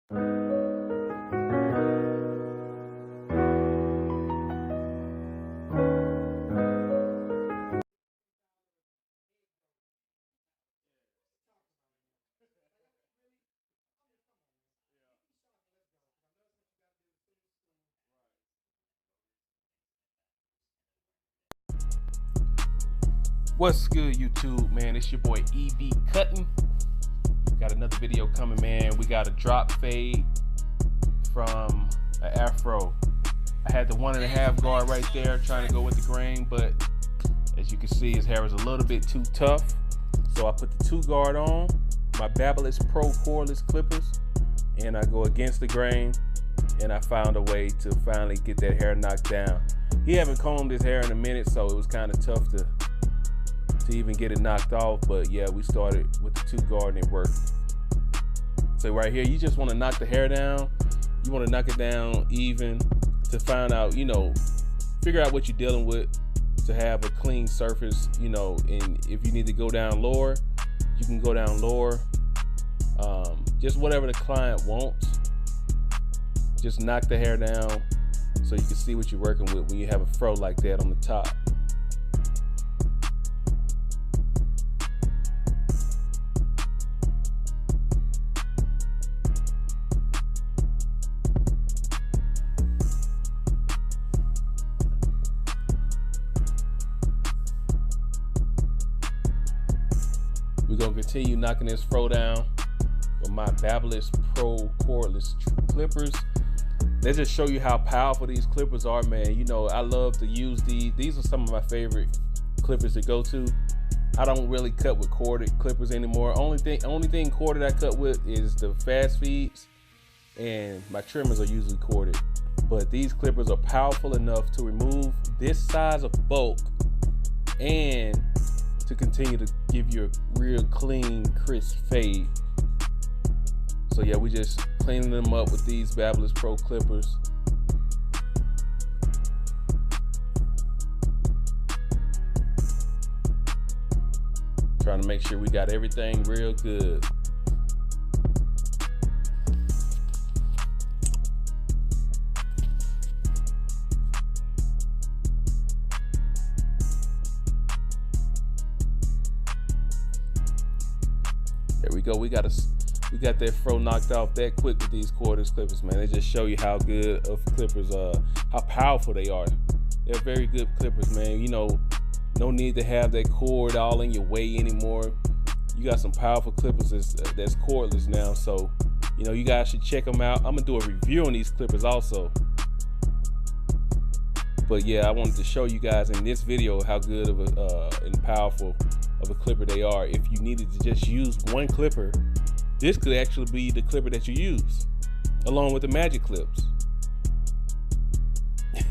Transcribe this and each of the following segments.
What's good, YouTube, man? It's your boy EB Cutting. Got another video coming, man. We got a drop fade from an afro. I had the 1.5 guard right there trying to go with the grain, but as you can see, his hair was a little bit too tough. So I put the 2 guard on, my Babyliss Pro Cordless clippers, and I go against the grain, and I found a way to finally get that hair knocked down. He haven't combed his hair in a minute, so it was kind of tough to even get it knocked off, but yeah, we started with the 2 guard and it worked. So right here, you just want to knock the hair down. You want to knock it down even to find out, figure out what you're dealing with to have a clean surface, and if you need to go down lower, you can go down lower. Just whatever the client wants. Just knock the hair down so you can see what you're working with when you have a fro like that on the top. We're gonna continue knocking this fro down with my Babyliss Pro Cordless clippers. Let's just show you how powerful these clippers are, man. I love to use these. These are some of my favorite clippers to go to. I don't really cut with corded clippers anymore. Only thing corded I cut with is the fast feeds, and my trimmers are usually corded. But these clippers are powerful enough to remove this size of bulk and to continue to give you a real clean, crisp fade. So yeah, we just cleaning them up with these Babyliss Pro clippers. Trying to make sure we got everything real good. There we go. We got that fro knocked off that quick with these cordless clippers, man. They just show you how good of clippers, how powerful they are. They're very good clippers, man. No need to have that cord all in your way anymore. You got some powerful clippers that's cordless now, so you guys should check them out. I'm gonna do a review on these clippers also. But yeah, I wanted to show you guys in this video how good of and powerful of a clipper they are. If you needed to just use one clipper, this could actually be the clipper that you use, along with the magic clips.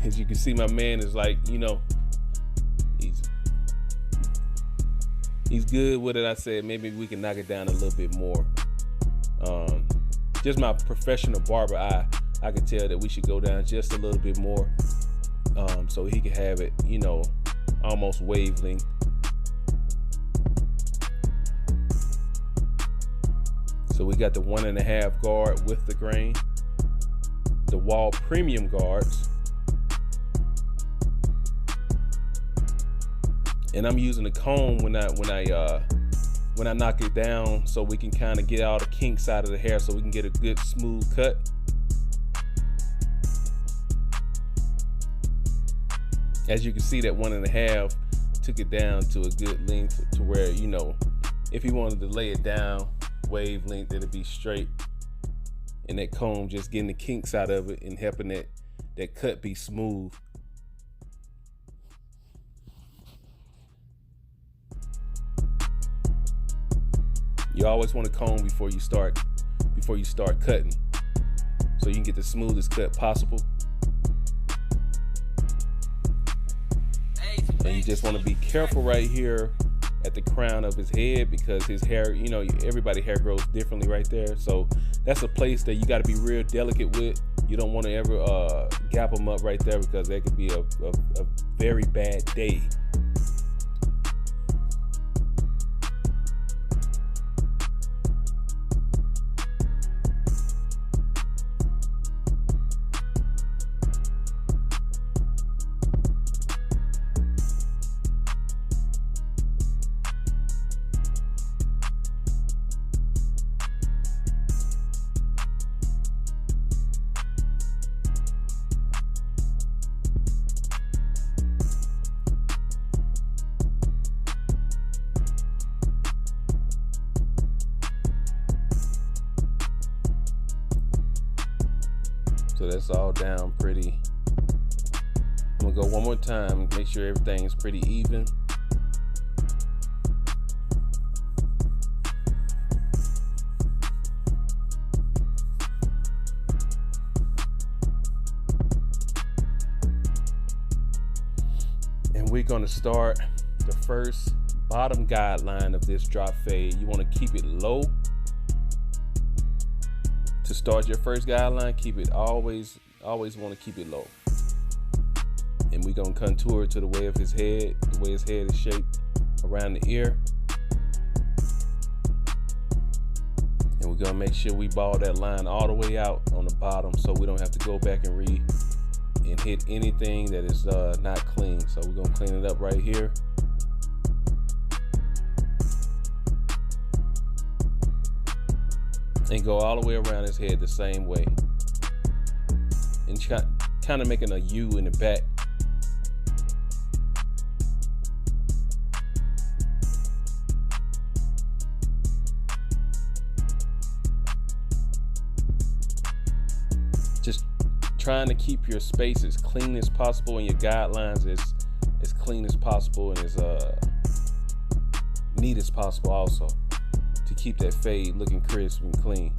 As you can see, my man is like, he's good with it. I said maybe we can knock it down a little bit more. Just my professional barber eye, I could tell that we should go down just a little bit more, so he can have it, almost wavelength. So we got the 1.5 guard with the grain, the wall premium guards, and I'm using a comb when I knock it down, so we can kind of get all the kinks out of the hair, so we can get a good smooth cut. As you can see, that 1.5 took it down to a good length to where if you wanted to lay it down wavelength, it'll be straight, and that comb just getting the kinks out of it and helping that cut be smooth. You always want to comb before you start cutting, so you can get the smoothest cut possible. And you just want to be careful right here at the crown of his head, because his hair, everybody's hair grows differently right there. So that's a place that you got to be real delicate with. You don't want to ever gap them up right there, because that could be a very bad day. So that's all down pretty. I'm gonna go one more time, make sure everything is pretty even. And we're gonna start the first bottom guideline of this drop fade. You wanna keep it low. To start your first guideline, keep it always wanna keep it low. And we're gonna contour to the way of his head, the way his head is shaped around the ear. And we're gonna make sure we ball that line all the way out on the bottom so we don't have to go back and hit anything that is not clean. So we're gonna clean it up right here. And go all the way around his head the same way. And kind of making a U in the back. Just trying to keep your space as clean as possible and your guidelines as clean as possible and as neat as possible also, to keep that fade looking crisp and clean.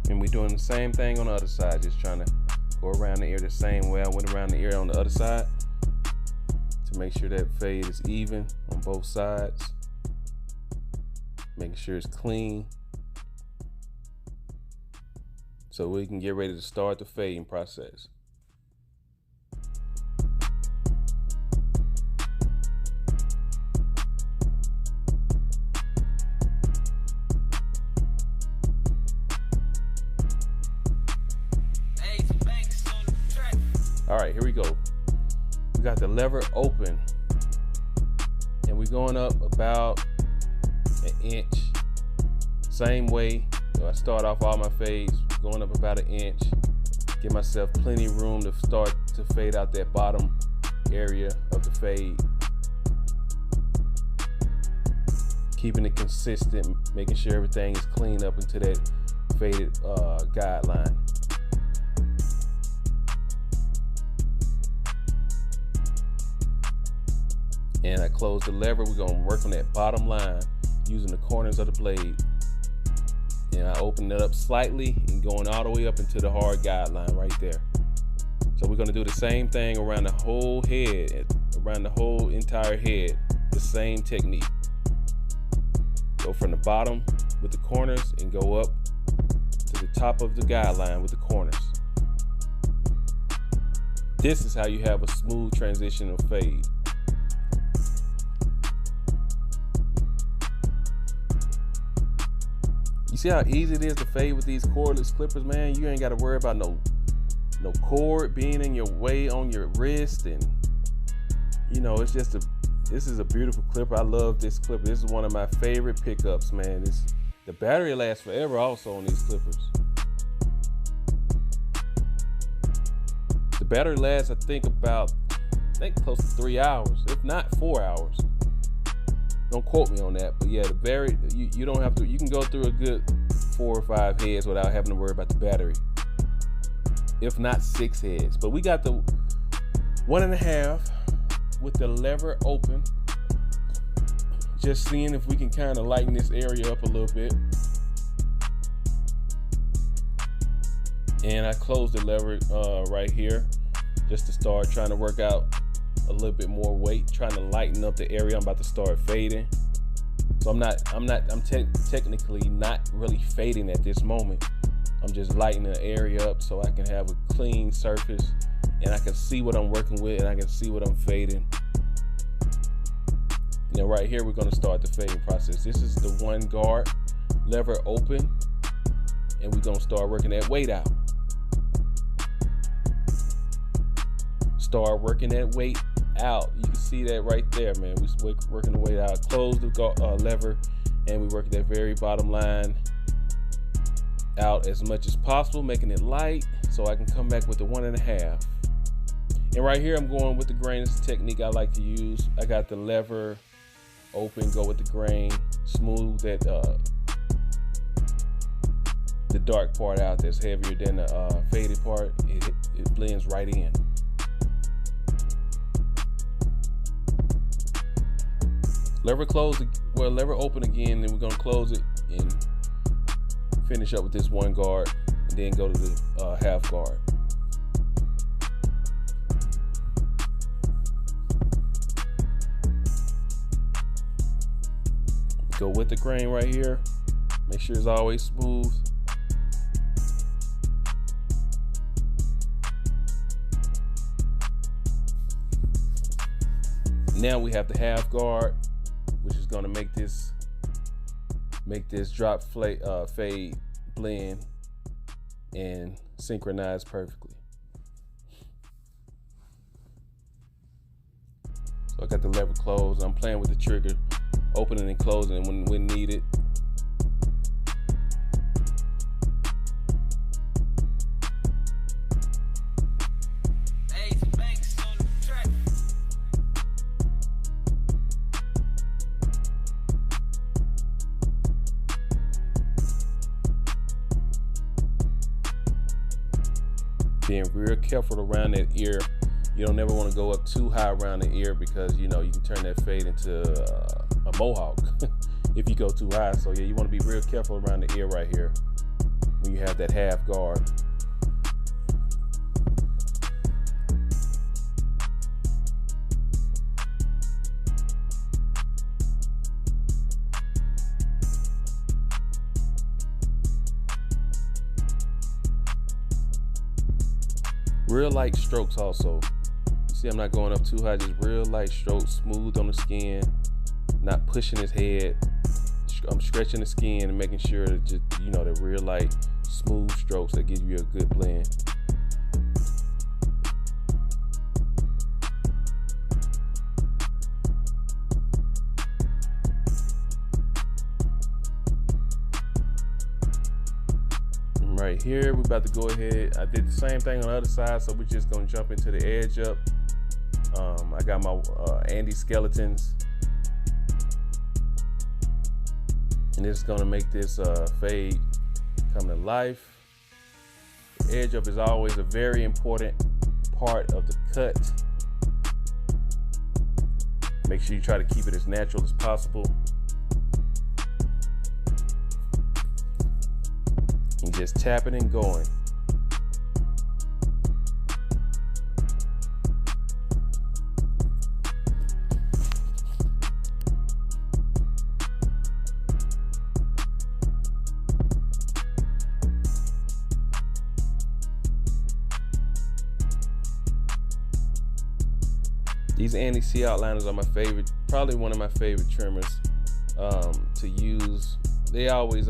And we're doing the same thing on the other side, just trying to go around the ear the same way I went around the ear on the other side to make sure that fade is even on both sides, making sure it's clean so we can get ready to start the fading process. All right, here we go. We got the lever open and we're going up about an inch. Same way, so I start off all my fades, going up about an inch. Give myself plenty of room to start to fade out that bottom area of the fade. Keeping it consistent, making sure everything is clean up into that faded guideline. And I close the lever. We're gonna work on that bottom line using the corners of the blade. And I open it up slightly and going all the way up into the hard guideline right there. So we're gonna do the same thing around the whole head, around the whole entire head, the same technique. Go from the bottom with the corners and go up to the top of the guideline with the corners. This is how you have a smooth transitional fade. You see how easy it is to fade with these cordless clippers, man? You ain't got to worry about no cord being in your way on your wrist, and you know, it's just this is a beautiful clipper. I love this clipper. This is one of my favorite pickups, man. The battery lasts forever also on these clippers. The battery lasts, I think close to 3 hours, if not 4 hours. Don't quote me on that, but yeah, you don't have to. You can go through a good 4 or 5 heads without having to worry about the battery, if not 6 heads. But we got the 1.5 with the lever open. Just seeing if we can kind of lighten this area up a little bit. And I closed the lever right here just to start trying to work out a little bit more weight, trying to lighten up the area I'm about to start fading. So I'm technically not really fading at this moment. I'm just lightening the area up so I can have a clean surface and I can see what I'm working with and I can see what I'm fading. Now right here, we're gonna start the fading process. This is the one guard, lever open, and we're gonna start working that weight out. Start working that weight out. You can see that right there, man. We're working the weight out. Close the lever, and we work that very bottom line out as much as possible, making it light so I can come back with the 1.5. And right here, I'm going with the grain. It's the technique I like to use. I got the lever open, go with the grain, smooth that the dark part out that's heavier than the faded part. It blends right in. Lever open again, and we're gonna close it and finish up with this one guard, and then go to the half guard. Go with the grain right here. Make sure it's always smooth. Now we have the half guard, which is going to make this drop fade blend and synchronize perfectly. So I got the lever closed. I'm playing with the trigger, opening and closing when needed. Being real careful around that ear. You don't never want to go up too high around the ear because you can turn that fade into a mohawk if you go too high. So yeah, you want to be real careful around the ear right here when you have that half guard. Real light strokes also. You see, I'm not going up too high, just real light strokes, smooth on the skin, not pushing his head. I'm stretching the skin and making sure that just, the real light, smooth strokes that give you a good blend. Right here, we're about to go ahead. I did the same thing on the other side, so we're just gonna jump into the edge up. I got my Andy skeletons, and this is gonna make this fade come to life. The edge up is always a very important part of the cut. Make sure you try to keep it as natural as possible. And just tapping and going. These Anti-C outliners are my favorite, probably one of my favorite trimmers to use. They always,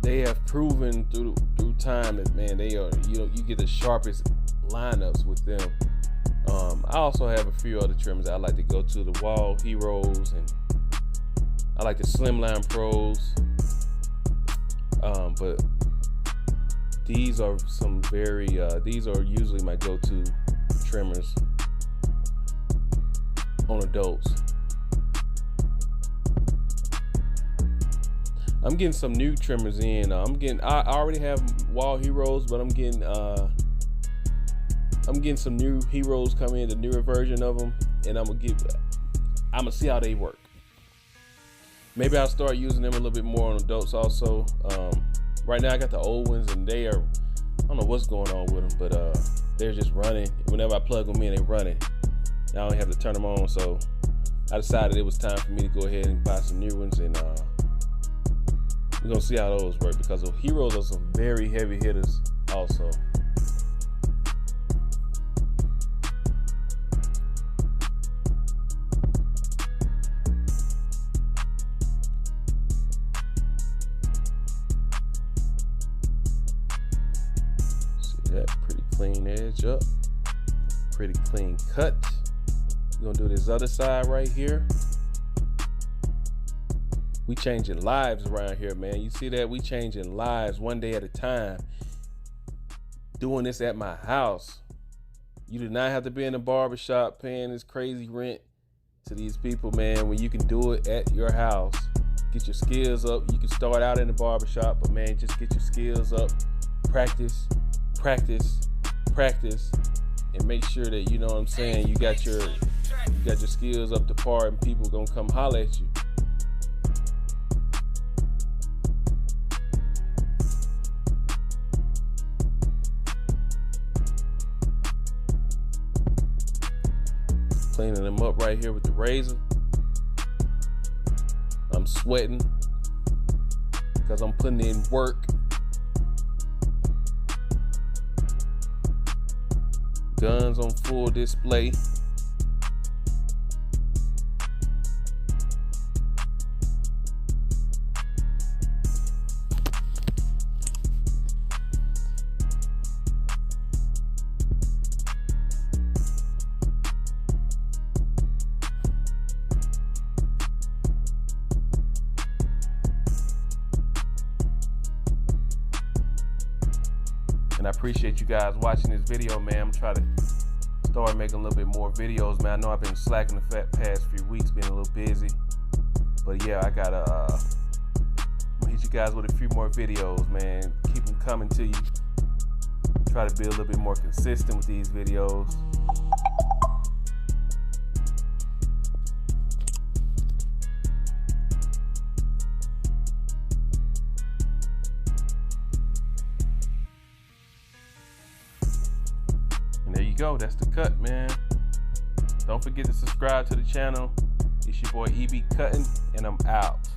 they have proven through time that, man, they are, you get the sharpest lineups with them. I also have a few other trimmers I like to go to, the Wall Heroes, and I like the Slimline Pros. But these are some very, these are usually my go-to trimmers on adults. I'm getting some new trimmers in. I already have Wall Heroes, but I'm getting some new Heroes coming in, the newer version of them, and I'm gonna I'm gonna see how they work. Maybe I'll start using them a little bit more on adults also. Right now I got the old ones and they are, I don't know what's going on with them, but they're just running. Whenever I plug them in, they're running. I don't have to turn them on, so I decided it was time for me to go ahead and buy some new ones, and we're gonna see how those work, because the Heroes are some very heavy hitters also. See that pretty clean edge up, pretty clean cut. We're gonna do this other side right here. We changing lives around here, man. You see that? We changing lives one day at a time. Doing this at my house. You do not have to be in a barbershop paying this crazy rent to these people, man, when you can do it at your house. Get your skills up. You can start out in the barbershop, but man, just get your skills up. Practice, practice, practice, and make sure that, you know what I'm saying, you got your skills up to par, and people gonna come holler at you. Cleaning them up right here with the razor. I'm sweating because I'm putting in work. Guns on full display. And I appreciate you guys watching this video, man. I'm trying to start making a little bit more videos, man. I know I've been slacking the past few weeks, being a little busy. But yeah, I gotta I'm gonna hit you guys with a few more videos, man. Keep them coming to you. Try to be a little bit more consistent with these videos. And there you go, that's the cut, man. Don't forget to subscribe to the channel. It's your boy EB Cutting, and I'm out.